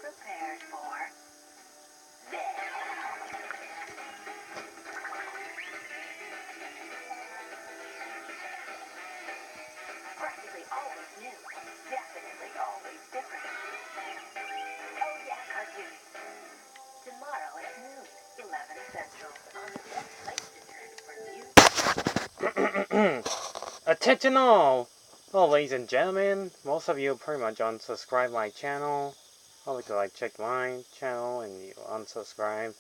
prepared for this. Practically always new, definitely always different. Oh yeah, cartoons. Tomorrow at noon, 11 Central, on the best place to turn for news. Attention all! Well, ladies and gentlemen, most of you pretty much unsubscribe my channel. Probably check my channel and you unsubscribe.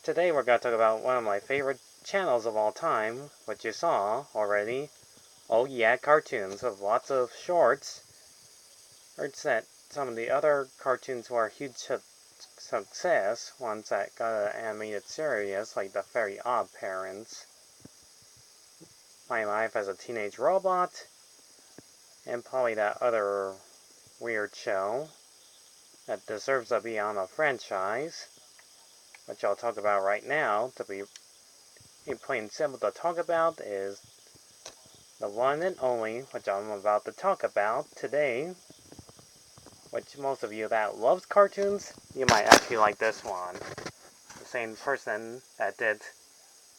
Today we're going to talk about one of my favorite channels of all time, which you saw already. Oh yeah, cartoons with lots of shorts. Heard that some of the other cartoons were a huge success, ones that got an animated series, like the Very Odd Parents, My Life as a Teenage Robot, and probably that other weird show that deserves to be on a franchise, which I'll talk about right now. To be plain simple to talk about is the one and only, which I'm about to talk about today, which most of you that loves cartoons, you might actually like this one. The same person that did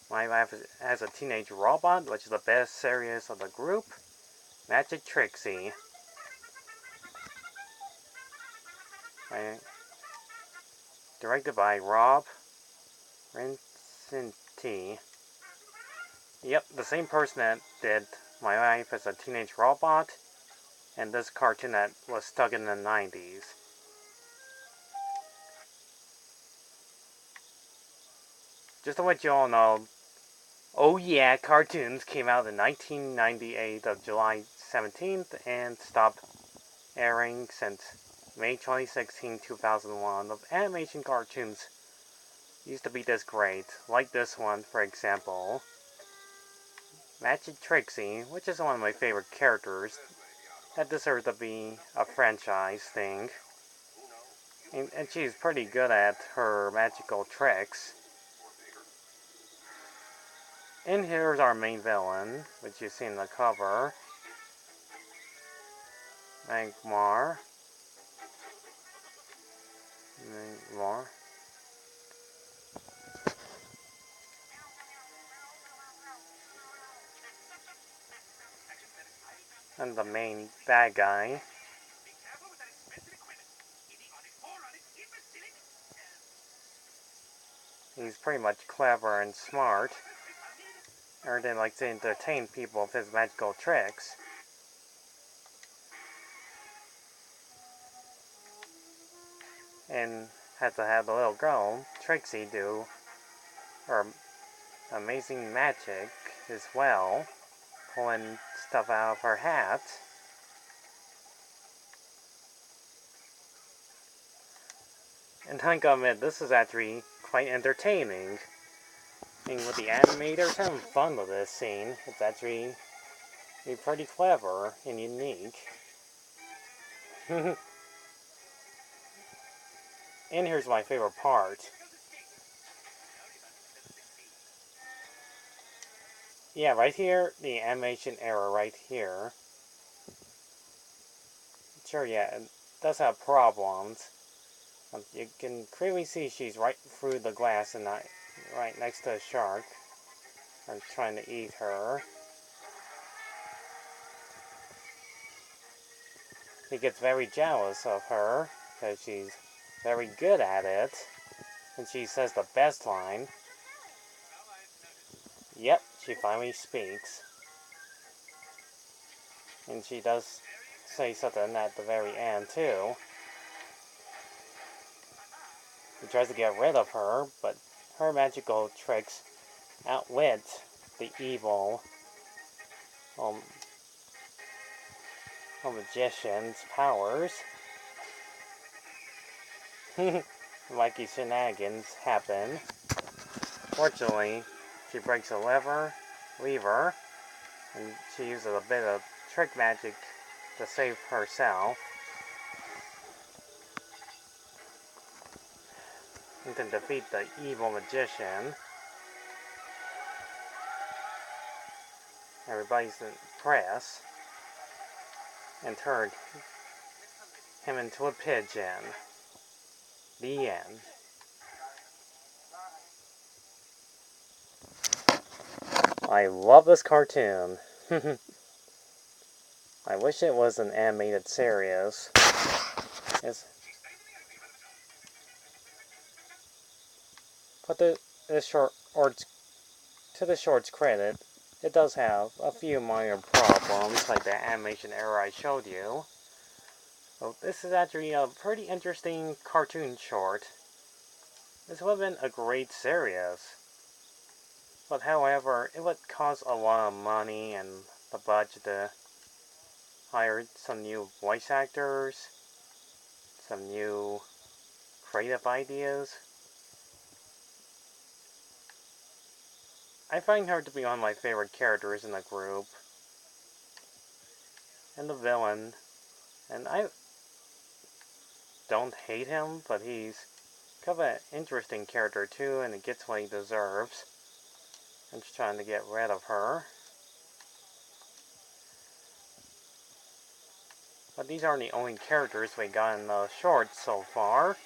My Life as a Teenage Robot, which is the best series of the group, Magic Trixie. Directed by Rob Vincenti. Yep, the same person that did My Life as a Teenage Robot and this cartoon that was stuck in the 90s. Just to let you all know, oh yeah, cartoons came out in 1998 of July 17th and stopped airing since May 2016, 2001. Of animation cartoons used to be this great, like this one, for example. Magic Trixie, which is one of my favorite characters, that deserves to be a franchise thing. And she's pretty good at her magical tricks. And here's our main villain, which you see in the cover. Magmar. And the main bad guy. He's pretty much clever and smart. Everything likes to entertain people with his magical tricks. And had to have the little girl, Trixie, do her amazing magic as well, pulling stuff out of her hat. And I gotta admit, this is actually quite entertaining. And with the animators having fun with this scene, it's actually pretty clever and unique. And here's my favorite part. Yeah, right here, the animation error right here. Sure, yeah, it does have problems. You can clearly see she's right through the glass and not right next to a shark. I'm trying to eat her. He gets very jealous of her because she's very good at it. And she says the best line. Yep, she finally speaks. And she does say something at the very end, too. He tries to get rid of her, but her magical tricks outwit the evil magician's powers. Wacky shenanigans happen. Fortunately, she breaks a lever, and she uses a bit of trick magic to save herself. And to defeat the evil magician. Everybody's impressed and turned him into a pigeon. The end. I love this cartoon. I wish it was an animated series. But to the short's credit, it does have a few minor problems, like the animation error I showed you. So this is actually a pretty interesting cartoon short. This would have been a great series. But however, it would cost a lot of money and the budget to hire some new voice actors, some new creative ideas. I find her to be one of my favorite characters in the group. And the villain. And I don't hate him, but he's kind of an interesting character too, and he gets what he deserves. I'm just trying to get rid of her. But these aren't the only characters we got in the shorts so far.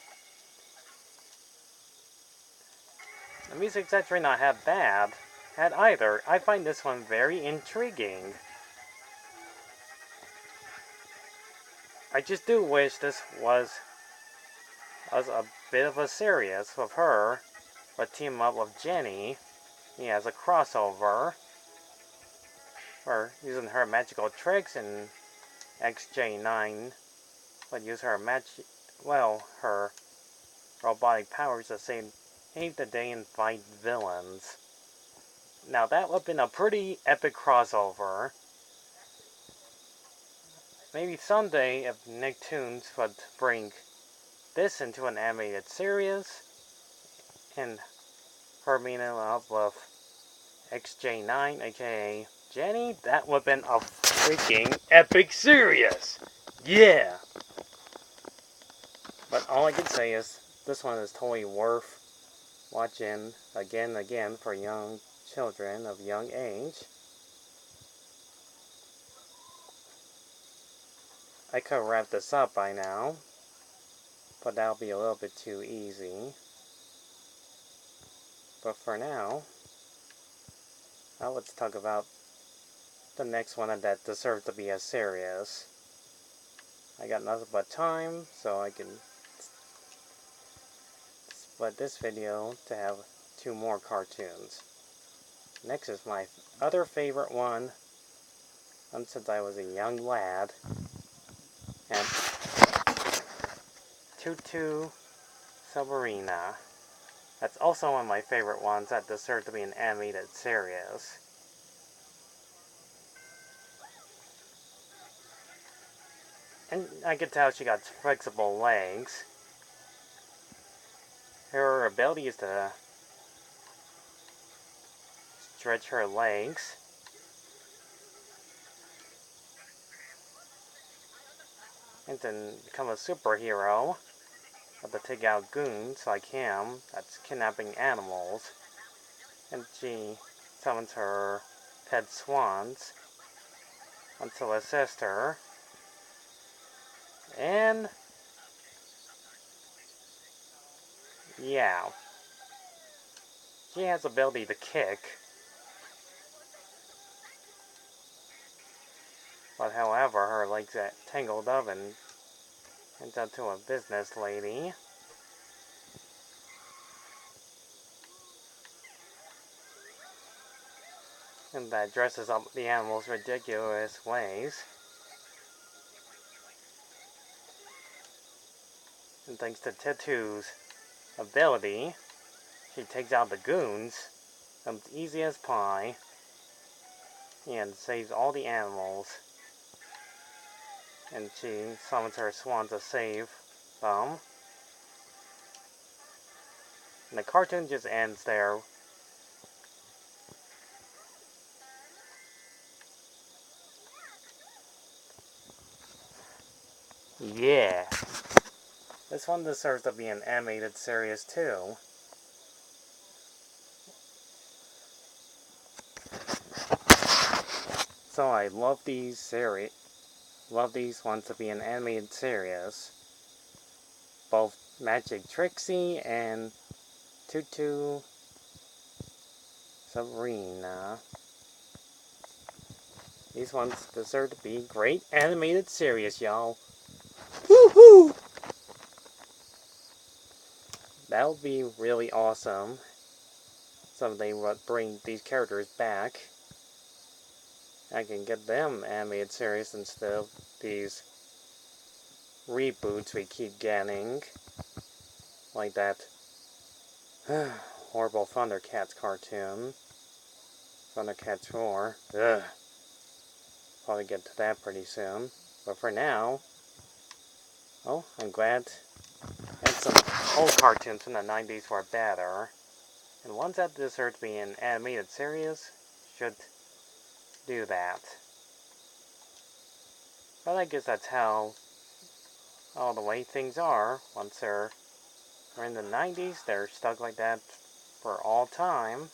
The music's actually not that bad at either. I find this one very intriguing. I just do wish this was a bit of a series with her, but team up with Jenny. He has a crossover, or using her magical tricks, and XJ9 would use her her robotic powers to save the day and fight villains. Now that would have been a pretty epic crossover. Maybe someday if Nicktoons would bring this into an animated series, and her being in love with XJ9, aka Jenny, that would have been a freaking epic series! Yeah! But all I can say is, this one is totally worth watching again and again for young children of young age. I could have wrapped this up by now, but that'll be a little bit too easy. But for now, let's talk about the next one that deserves to be a series. I got nothing but time, so I can split this video to have 2 more cartoons. Next is my other favorite one, since I was a young lad, and Tutu Superina. That's also one of my favorite ones that deserve to be an animated series. And I could tell she got flexible legs. Her ability is to stretch her legs. And then become a superhero. To take out goons like him that's kidnapping animals. And she summons her pet swans to assist her. And yeah, she has the ability to kick. But however, her legs get tangled up and turns out to a business lady. And that dresses up the animals ridiculous ways. And thanks to Tutu's ability, she takes out the goons as easy as pie and saves all the animals. And she summons her swan to save them. And the cartoon just ends there. Yeah. This one deserves to be an animated series too. So I love these ones to be an animated series. Both Magic Trixie and Tutu Superina. These ones deserve to be great animated series, y'all. Woohoo! That would be really awesome. Someday would bring these characters back. I can get them animated series instead of these reboots we keep getting. Like that horrible Thundercats cartoon. Thundercats 4. Ugh. Probably get to that pretty soon. But for now, oh, I'm glad. And some old cartoons from the 90s were better. And ones that deserve to be an animated series should do that. But I guess that's how all the way things are. Once they're in the 90s, they're stuck like that for all time.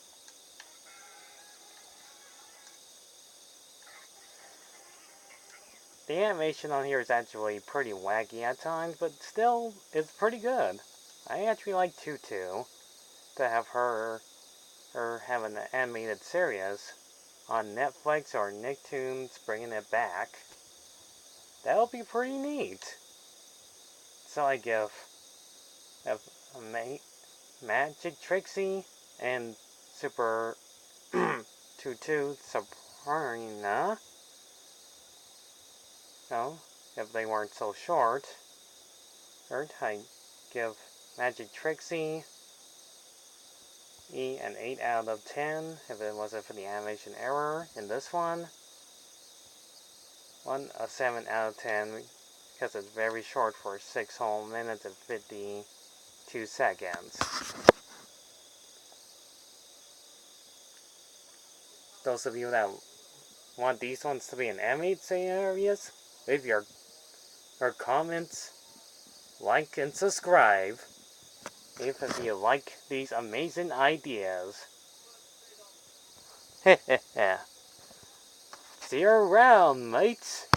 The animation on here is actually pretty wacky at times, but still, it's pretty good. I actually like Tutu to have her have an animated series on Netflix or Nicktoons bringing it back. That would be pretty neat. So I give Magic Trixie and Super Tutu Superina. No, if they weren't so short. I give Magic Trixie an 8 out of 10 if it wasn't for the animation error in this one. A 7 out of 10 because it's very short for 6 whole minutes and 52 seconds. Those of you that want these ones to be in animated series, leave your comments, like, and subscribe if you like these amazing ideas. See you around, mates!